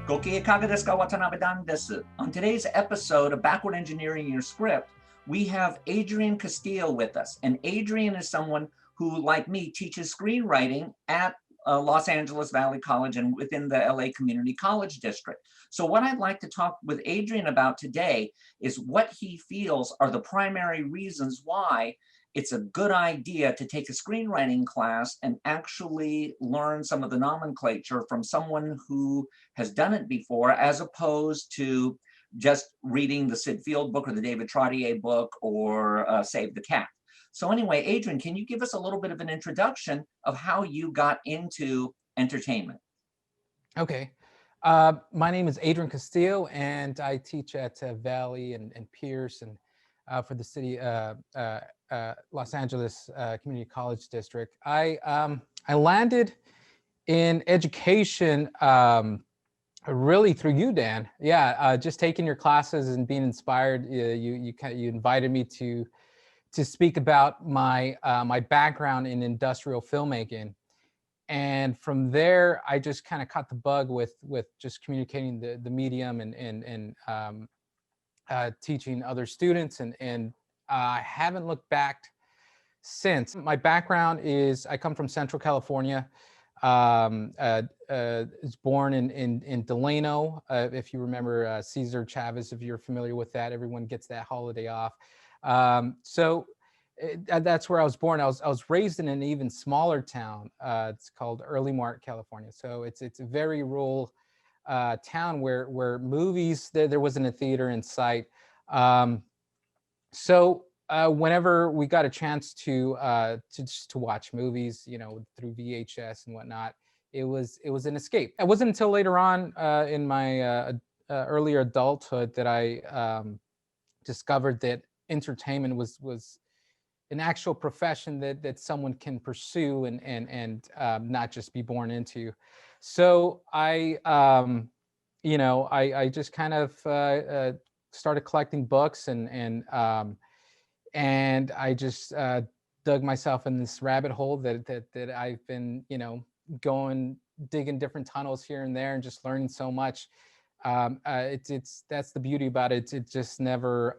ごきげんいかがですか、渡辺Danです。On today's episode of Backward Engineering Your Script, we have Adrian Castillo with us. And Adrian is someone who, like me, teaches screenwriting at Los Angeles Valley College and within the LA Community College District. So what I'd like to talk with Adrian about today is what he feels are the primary reasons why it's a good idea to take a screenwriting class and actually learn some of the nomenclature from someone who has done it before, as opposed to just reading the Sid Field book or the David Trottier book or Save the Cat. So anyway, Adrian, can you give us a little bit of an introduction of how you got into entertainment? Okay. My name is Adrian Castillo, and I teach at Valley and Pierce and for the city Los Angeles Community College District. I landed in education really through you, Dan. Yeah, just taking your classes and being inspired. You invited me to speak about my my background in industrial filmmaking. And from there, I just kind of caught the bug with just communicating the medium and teaching other students, and I haven't looked back since. My background is I come from Central California. Was born in Delano. If you remember Cesar Chavez, if you're familiar with that, everyone gets that holiday off. That's where I was born. I was raised in an even smaller town. It's called Early Mart, California. So it's a very rural town where movies there wasn't a theater in sight. Whenever we got a chance to watch movies, through VHS and whatnot, it was an escape. It wasn't until later on in my earlier adulthood that I discovered that entertainment was an actual profession that someone can pursue and not just be born into. So I just kind of started collecting books and I just dug myself in this rabbit hole that I've been going digging different tunnels here and there and just learning so much. It's that's the beauty about it. It just never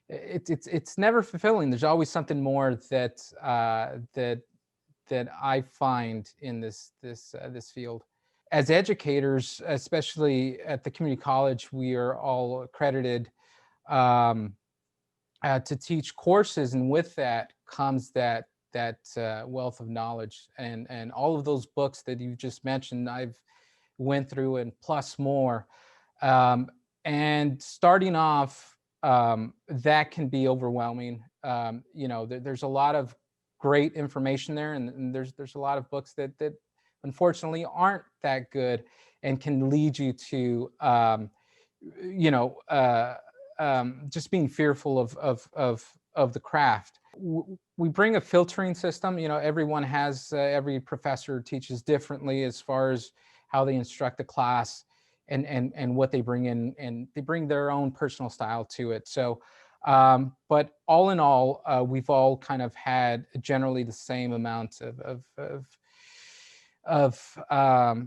it's never fulfilling. There's always something more that I find in this field. As educators, especially at the community college, we are all accredited to teach courses, and with that comes that wealth of knowledge, and all of those books that you just mentioned, I've went through, and plus more. And starting off, that can be overwhelming. There's a lot of great information there, and there's a lot of books that unfortunately aren't that good and can lead you to just being fearful of the craft. We bring a filtering system. Everyone has every professor teaches differently as far as how they instruct the class and what they bring in, and they bring their own personal style to it. So but all in all, we've all kind of had generally the same amount of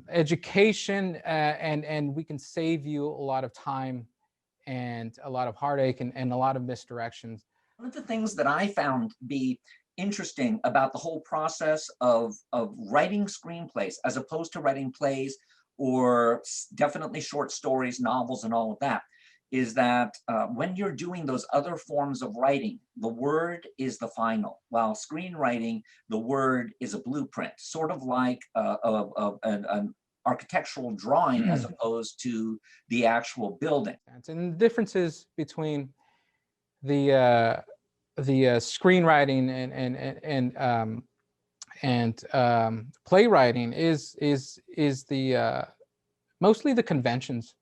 education, and we can save you a lot of time and a lot of heartache and a lot of misdirections. One of the things that I found be interesting about the whole process of writing screenplays, as opposed to writing plays or definitely short stories, novels, and all of that, is that when you're doing those other forms of writing, the word is the final. While screenwriting, the word is a blueprint, sort of like an architectural drawing as opposed to the actual building. And the differences between the screenwriting and playwriting is the mostly the conventions.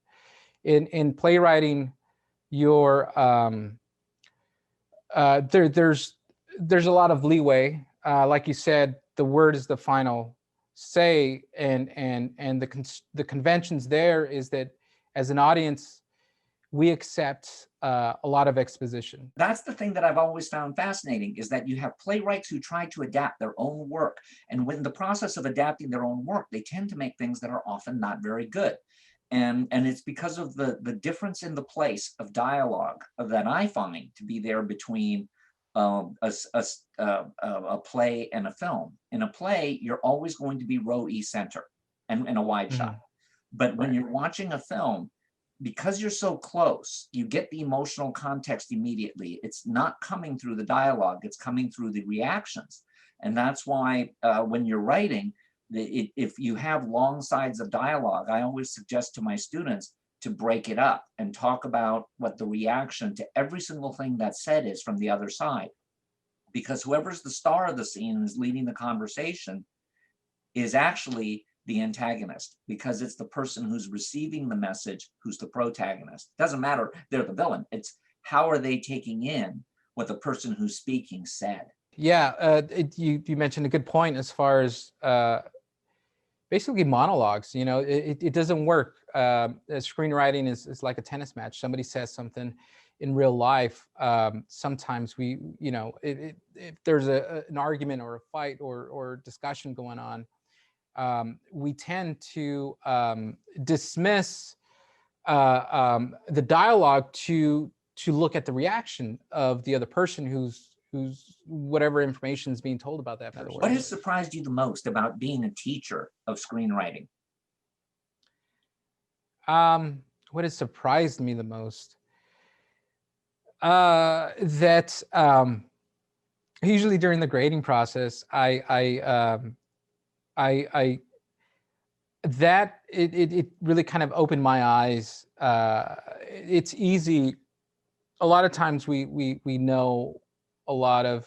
In playwriting, there's a lot of leeway. Like you said, the word is the final say, and the conventions there is that as an audience, we accept a lot of exposition. That's the thing that I've always found fascinating, is that you have playwrights who try to adapt their own work. And when the process of adapting their own work, they tend to make things that are often not very good. And it's because of the difference in the place of dialogue that I find to be there between a play and a film. In a play, you're always going to be row E center and a wide shot. But when you're watching a film, because you're so close, you get the emotional context immediately. It's not coming through the dialogue, it's coming through the reactions. And that's why when you're writing, if you have long sides of dialogue, I always suggest to my students to break it up and talk about what the reaction to every single thing that's said is from the other side. Because whoever's the star of the scene and is leading the conversation is actually the antagonist, because it's the person who's receiving the message who's the protagonist. Doesn't matter, they're the villain. It's how are they taking in what the person who's speaking said. Yeah, you mentioned a good point as far as basically monologues. You know, it doesn't work. Screenwriting is like a tennis match. Somebody says something in real life. Sometimes we, you know, if there's an argument or a fight or discussion going on, we tend to dismiss the dialogue to look at the reaction of the other person who's whatever information is being told about that person. What has surprised you the most about being a teacher of screenwriting? What has surprised me the most? That usually during the grading process, that it really kind of opened my eyes. It's easy. A lot of times we know a lot of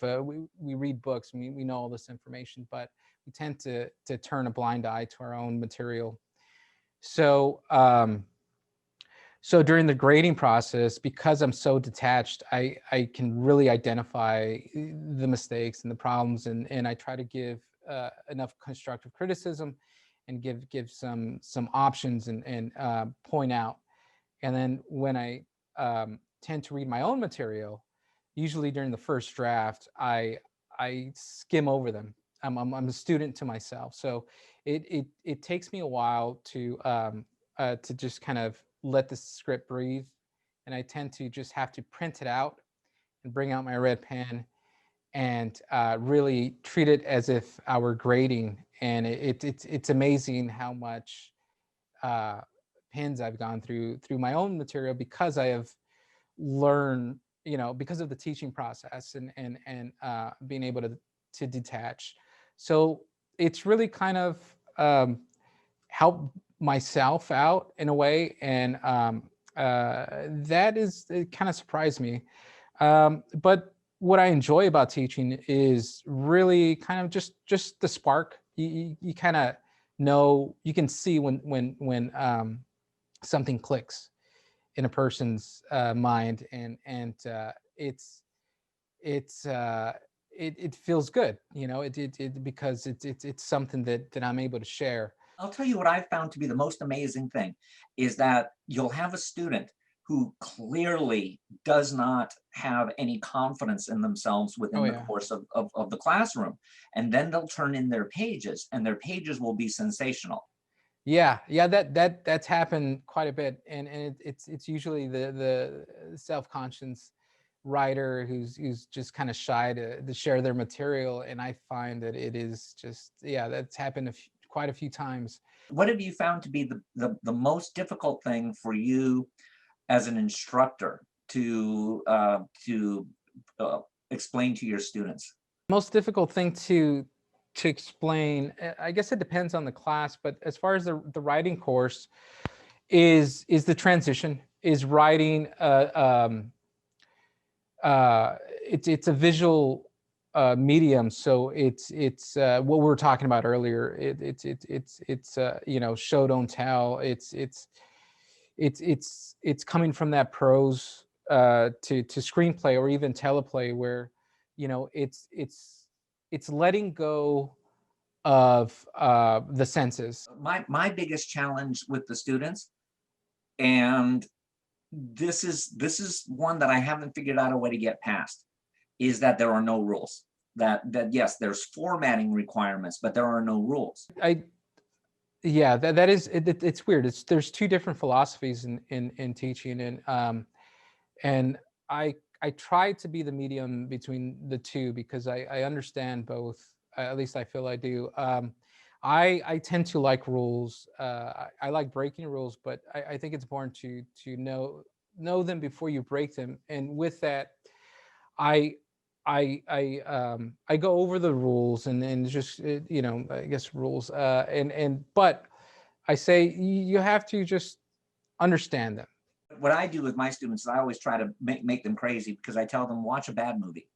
we read books and we know all this information, but we tend to turn a blind eye to our own material. So so during the grading process, because I'm so detached, I can really identify the mistakes and the problems, and I try to give enough constructive criticism and give some options and point out. And then when I tend to read my own material, usually during the first draft, I skim over them. I'm a student to myself, so it takes me a while to just kind of let the script breathe, and I tend to just have to print it out and bring out my red pen and really treat it as if I were grading. And it's amazing how much pins I've gone through my own material because I have learned, you know, because of the teaching process and being able to detach. So it's really kind of helped myself out in a way, and that is, it kind of surprised me. But what I enjoy about teaching is really kind of just the spark. You kind of know, you can see when something clicks in a person's mind, and it feels good, you know, because it's something that I'm able to share. I'll tell you what I've found to be the most amazing thing is that you'll have a student who clearly does not have any confidence in themselves Oh within the yeah. course of the classroom. And then they'll turn in their pages, and their pages will be sensational. Yeah, that's happened quite a bit, and it's usually the self-conscious writer who's just kind of shy to share their material, and I find that it is just, yeah, that's happened quite a few times. What have you found to be the most difficult thing for you as an instructor to explain to your students? Most difficult thing to explain, I guess it depends on the class, but as far as the writing course is the transition, is writing it's a visual medium, so it's what we were talking about earlier. It's you know, show don't tell. It's coming from that prose to screenplay or even teleplay, where, you know, it's letting go of the senses. My biggest challenge with the students, and this is one that I haven't figured out a way to get past, is that there are no rules. That yes, there's formatting requirements, but there are no rules. Yeah, that is it's weird. There's two different philosophies in teaching, and I try to be the medium between the two because I understand both. At least I feel I do. I tend to like rules. I like breaking rules, but I think it's important to know them before you break them. And with that, I I go over the rules and just I guess rules but I say you have to just understand them. What I do with my students is I always try to make them crazy, because I tell them, watch a bad movie,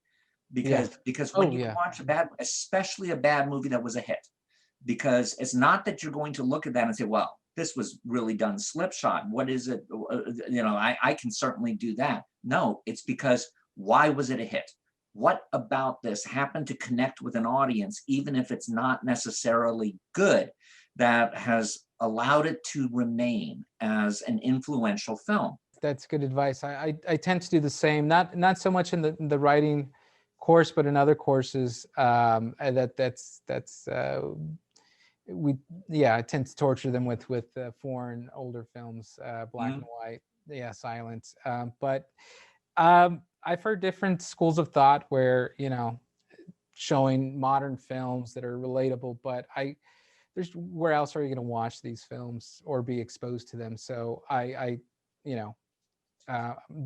Yeah. because when Oh you yeah. watch a bad, especially a bad movie that was a hit, because it's not that you're going to look at that and say, well, this was really done slipshod. What is it? I can certainly do that. No, it's because, why was it a hit? What about this happened to connect with an audience, even if it's not necessarily good, that has allowed it to remain as an influential film? That's good advice. I tend to do the same, not so much in the writing course, but in other courses. That's we yeah, I tend to torture them with foreign older films, black and Mhm. white, yeah, silent. But I've heard different schools of thought where showing modern films that are relatable, but there's where else are you going to watch these films or be exposed to them? So I you know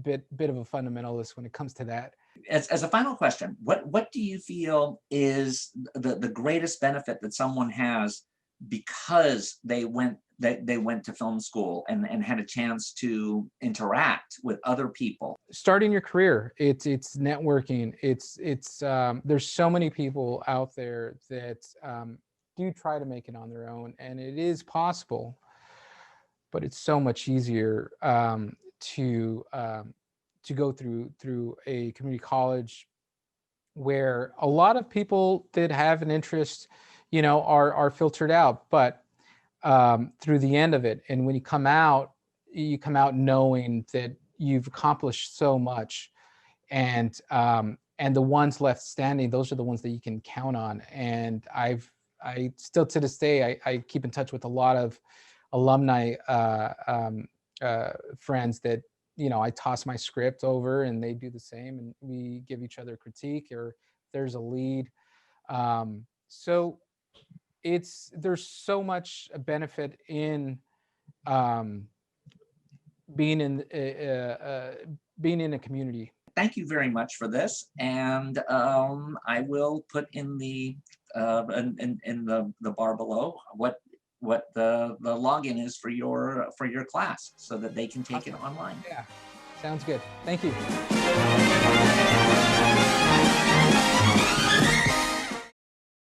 bit of a fundamentalist when it comes to that. As a final question, what do you feel is the greatest benefit that someone has because they went to film school and had a chance to interact with other people? Starting your career, it's networking. It's there's so many people out there that do try to make it on their own, and it is possible, but it's so much easier to go through a community college where a lot of people that have an interest, are filtered out. But through the end of it, and when you come out knowing that you've accomplished so much, and the ones left standing, those are the ones that you can count on. And I still to this day I keep in touch with a lot of alumni friends that I toss my script over and they do the same, and we give each other critique, or if there's a lead. So there's so much benefit in um, being in being in a community. Thank you very much for this, and I will put in the in the bar below what the login is for your class, so that they can take it Awesome. online. Yeah, sounds good. Thank you.